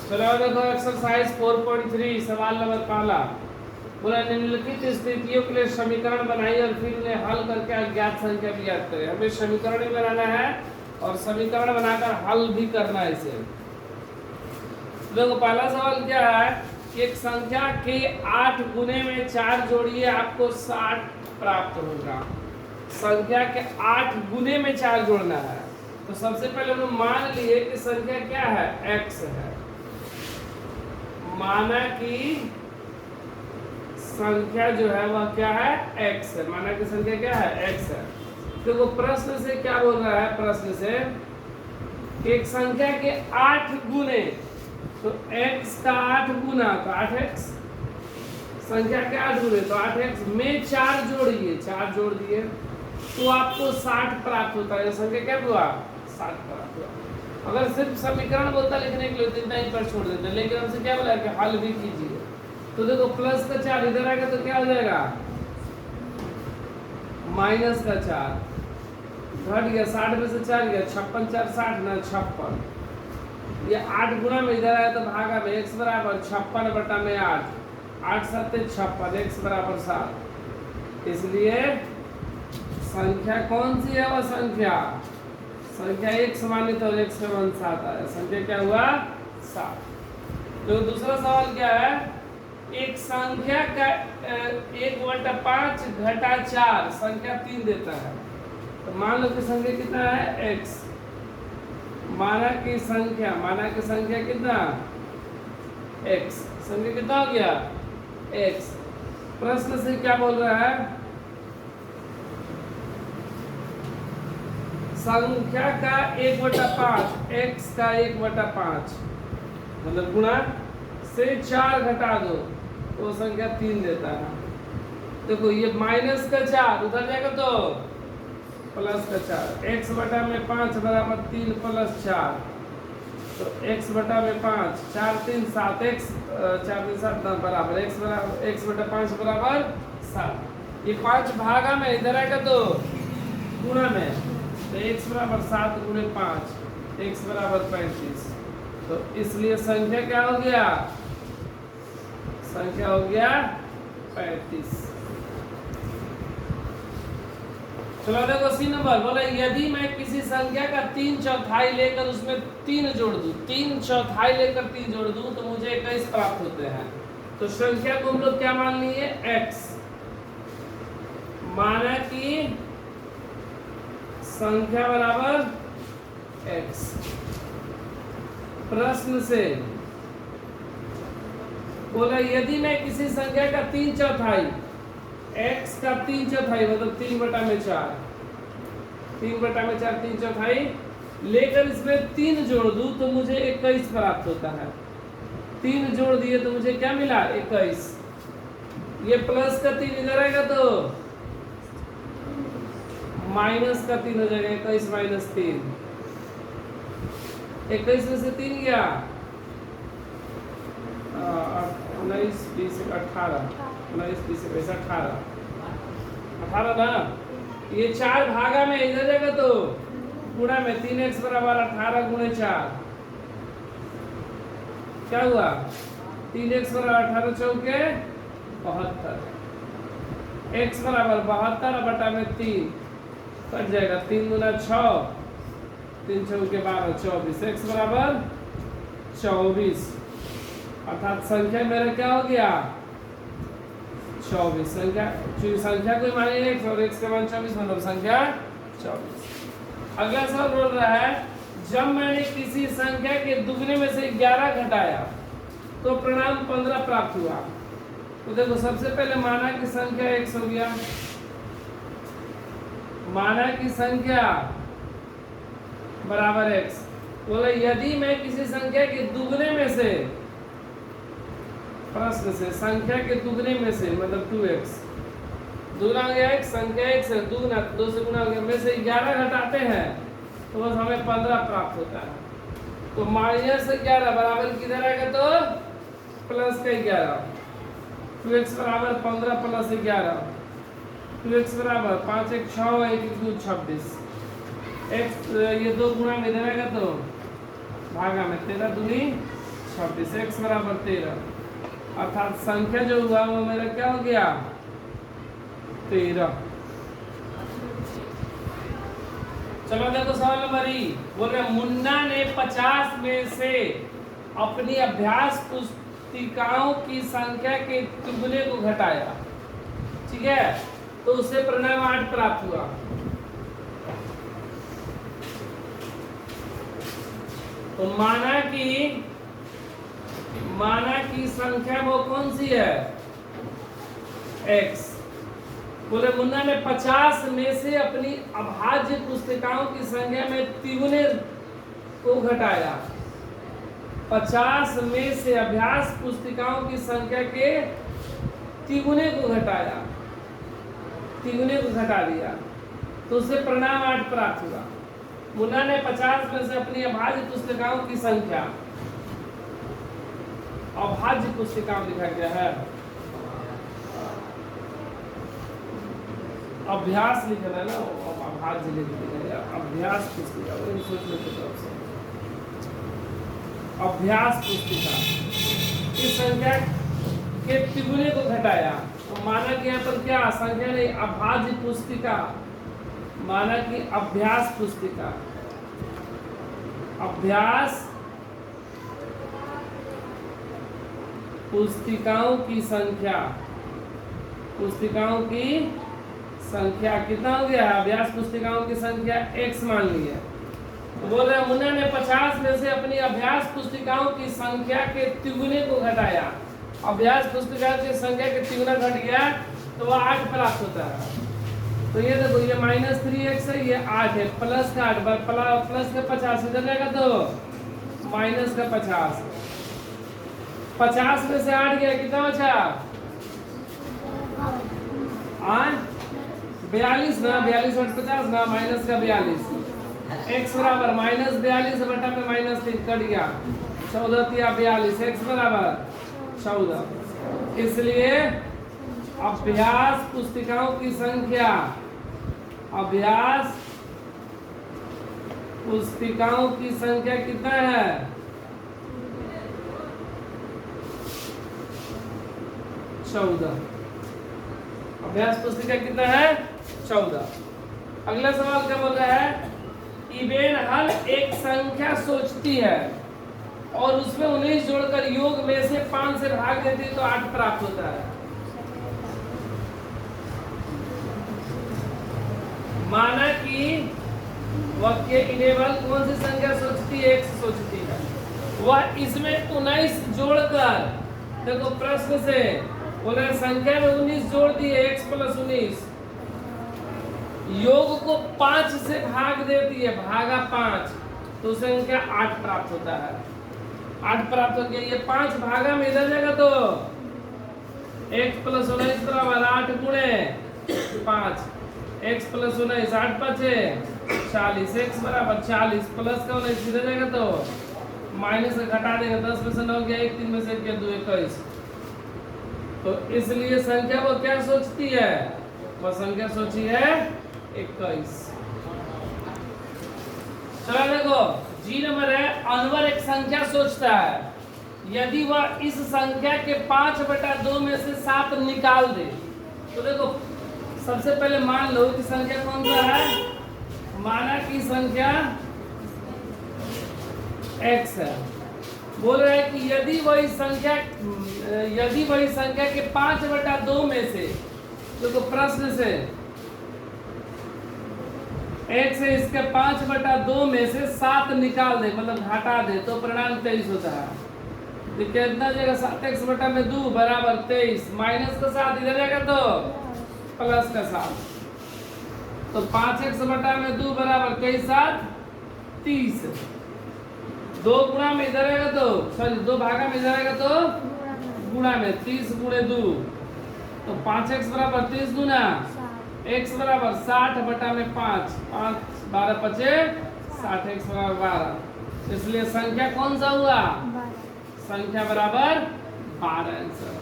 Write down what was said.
चलो देखो एक्सरसाइज 4.3 सवाल नंबर पहला। बोला निम्नलिखित स्थितियों के लिए समीकरण बनाइए और फिर उन्हें हल करके अज्ञात संख्या ज्ञात करें। हमें समीकरण भी बनाना है और समीकरण बनाकर हल भी करना है इसे। देखो पहला सवाल क्या है, एक संख्या के 8 गुने में 4 जोड़िए आपको 60 प्राप्त होगा। संख्या के 8 गुने में 4 जोड़ना है। तो सबसे पहले हम मान लिए कि संख्या क्या है, x है। माना कि संख्या जो है वह क्या है, x है। माना कि संख्या क्या है, x है। तो वो प्रश्न से क्या बोल रहा है, प्रश्न से कि एक संख्या के 8 गुने, तो x का 8 गुना तो 8x, संख्या के 8 गुने तो 8x में 4 जोड़िए, 4 जोड़ दिए तो आपको 60 प्राप्त होता है। संख्या क्या हुआ, 60 प्राप्त हुआ। अगर सिर्फ समीकरण बोलता लिखने के लिए तो इतना ही पर छोड़ देते, लेकिन हमसे क्या बोला कि हल भी कीजिए। तो देखो प्लस का 4 इधर आएगा तो क्या हो जाएगा, माइनस का 4 घट गया, 60 में से 4 गया, 56 4 60 ना 56। ये 8 गुना में इधर आया तो भागा में x बराबर 56 बटा में 8, 8 7 56, x बराबर 7। इसलिए संख्या कौन सी है, वह संख्या एक समानित और एक से मान 7 आया। संख्या क्या हुआ, 7। तो दूसरा सवाल क्या है, एक संख्या का 1/5 घटा 4 संख्या 3 देता है। तो मान लो कि संख्या कितना है, x। माना कि संख्या कितना, x। संख्या कितना हो गया, x। प्रश्न से क्या बोल रहा है, संख्या का 1/5, x का 1/5 मतलब गुणा से 4 घटा दो तो संख्या 3 देता है। देखो ये माइनस का 4 उधर जाएगा तो प्लस का 4, x बटा में 5 बराबर 3 प्लस 4, तो x बटा में 5, 4 3 7, x 4 3 7 बराबर x बटा 5 बराबर 7। ये 5 भागा में इधर आएगा तो गुणा में, तो x बराबर 7 गुणे 5, x बराबर 35। तो इसलिए संख्या क्या हो गया, संख्या हो गया 35। चलो देखो सी नंबर। बोला यदि मैं किसी संख्या का 3/4 लेकर उसमें 3 जोड़ दूं, 3/4 लेकर 3 जोड़ दूं तो मुझे 21 प्राप्त होते हैं। तो संख्या को हम लोग क्या मान लिए, x। माना कि संख्या बराबर x। प्रश्न से बोला यदि मैं किसी संख्या का 3/4, x का 3/4 मतलब 3/4, 3/4 3/4 लेकर इसमें 3 जोड़ दूं तो मुझे 21 प्राप्त होता है। 3 जोड़ दिए तो मुझे क्या मिला, 21। ये प्लस का 3 इधर आएगा तो माइनस का 3 हो जाएगा, 21 माइनस 3, 21 में से 3 गया 19 20 18, 19 20 21 18 ना। ये 4 भागा में इधर जाएगा तो गुणा में, 3x बराबर 18 गुणे 4 क्या हुआ, 3x बराबर 18 चौके 72, x बराबर 72 बटा में 3 कट जाएगा, 3 गुना 6, 3 चौके 12 24, x बराबर 24। अर्थात संख्या मेरा क्या हो गया, 24। संख्या को माने x और x का मान 24 मतलब संख्या 24। अगला सवाल बोल रहा है, जब मैंने किसी संख्या के दुगने में से 11 घटाया तो परिणाम 15 प्राप्त हुआ। तो देखो सबसे पहले माना कि संख्या x हो गया, माना कि संख्या बराबर x। बोले यदि मैं किसी संख्या के दुगने में से, प्रश्न से संख्या के दुगने में से मतलब 2x, दुगना हो गया x, संख्या x है, दुगना 2 से गुना हो गया, में से 11 घटाते हैं तो बस हमें 15 प्राप्त होता है। तो माइनस 11 बराबर किधर आएगा तो प्लस का 11, 2x बराबर 15 प्लस 11, 2x बराबर 5 1 6 1 2 26, x ये 2 गुना में इधर आएगा तो भागा में 13 दूनी 26, x बराबर 13, अर्थात संख्या जो हुआ वो मेरा क्या हो गया 13। चलो देखो सवाल नंबर ई, बोल रहे मुन्ना ने 50 में से अपनी अभ्यास पुस्तिकाओं की संख्या के दुगने को घटाया, ठीक है, तो उससे परिणाम 8 प्राप्त हुआ। तो माना कि संख्या वो कौन सी है x। बोले मुन्ना ने 50 में से अपनी अभाज्य पुस्तिकाओं की संख्या में तिगुने को घटाया। 50 में से अभ्यास पुस्तिकाओं की संख्या के तिगुने को घटाया, तिगुने को घटा दिया, तो उससे परिणाम 8 प्राप्त हुआ। मुन्ना ने 50 में से अपनी अभाज्य पुस्तिकाओं की संख्या, अभाज्य पुस्तिकाओं लिखा गया है, अभ्यास लिखना है ना, अभाज्य लिखा गया, अभ्यास पुस्तिका, वो सोचने की तरफ से अभ्यास पुस्तिका की संख्या के तिगुने को घटाया। तो माना कि यहाँ पर क्या संख्या नहीं, अभाज्य पुस्तिका, माना कि अभ्यास पुस्तिका, अभ्यास पुस्तिकाओं की संख्या, पुस्तिकाओं की संख्या कितना हो गया, अभ्यास पुस्तिकाओं की संख्या x मान ली है। तो बोल रहे मुन्ना ने 50 में से अपनी अभ्यास पुस्तिकाओं की संख्या के तिगुने को घटाया। अभ्यास पुस्तिकाओं की संख्या के तिगुना घट गया तो वह 8 प्राप्त होता है। तो ये देखो, ये -3x है, ये 8 है, प्लस का 8 प्लस का 50 इधर जाएगा तो माइनस का 50। 50 में से 8 गया, कितना बचा 42 ना, 42 और 50 ना, माइनस का 42, x बराबर -42 बटा में -3 कट गया, 14 तिया 42, x बराबर 14। इसलिए अभ्यास पुस्तिकाओं की संख्या, अभ्यास पुस्तिकाओं की संख्या कितना है 14। अभ्यास पुस्तिका कितना है 14। अगला सवाल क्या बोल रहा है, इबेन हर एक संख्या सोचती है और उसमें 19 जोड़कर योग में से 5 से भाग देती है तो 8 प्राप्त होता है। माना कि वाक्य इनेबल कौन सी संख्या सोचती है, x सोचती है, वह इसमें 19 जोड़कर, देखो प्रश्न से बोले संख्या में 19 जोड़ दिए, x + 19, योग को 5 से भाग देती है, भागा 5, तो संख्या 8 प्राप्त होता है। 8 प्राप्त हो गया, ये 5 भागा में इधर जाएगा तो x + 19 बराबर 8 गुणे 5, x + 19 8 5 40, x बराबर 40 प्लस का 19 इधर जाएगा तो माइनस का घटा देगा, 10 में से 9 गया, 1 3 में से 1 गया, 2 21। तो इसलिए संख्या वो क्या सोचती है, वह संख्या सोची है 21। चलो देखो, जी नंबर है, अनवर एक संख्या सोचता है, यदि वह इस संख्या के 5/2 में से 7 निकाल दे। तो देखो सबसे पहले मान लो कि संख्या कौन सा है, माना कि संख्या x है। बोल रहा है कि यदि वही संख्या के 5/2 में से, देखो प्रश्न से x है, इसके 5/2 में से 7 निकाल दे, मतलब घटा दे, तो परिणाम 23 होता है। तो कितना जाएगा 7x/2 बराबर 23, माइनस का 7 इधर जाएगा तो प्लस का 7, तो 5x/2 बराबर 23 7 30, 2 गुणा में इधर आएगा तो सॉरी 2 भागा में इधर आएगा तो गुणा में 30 गुणे 2, तो 5x बराबर 30 गुना x बराबर 60 बटा में 5, 5 12 5 60, x बराबर 12। इसलिए संख्या कौन सा हुआ, संख्या बराबर 12 आंसर।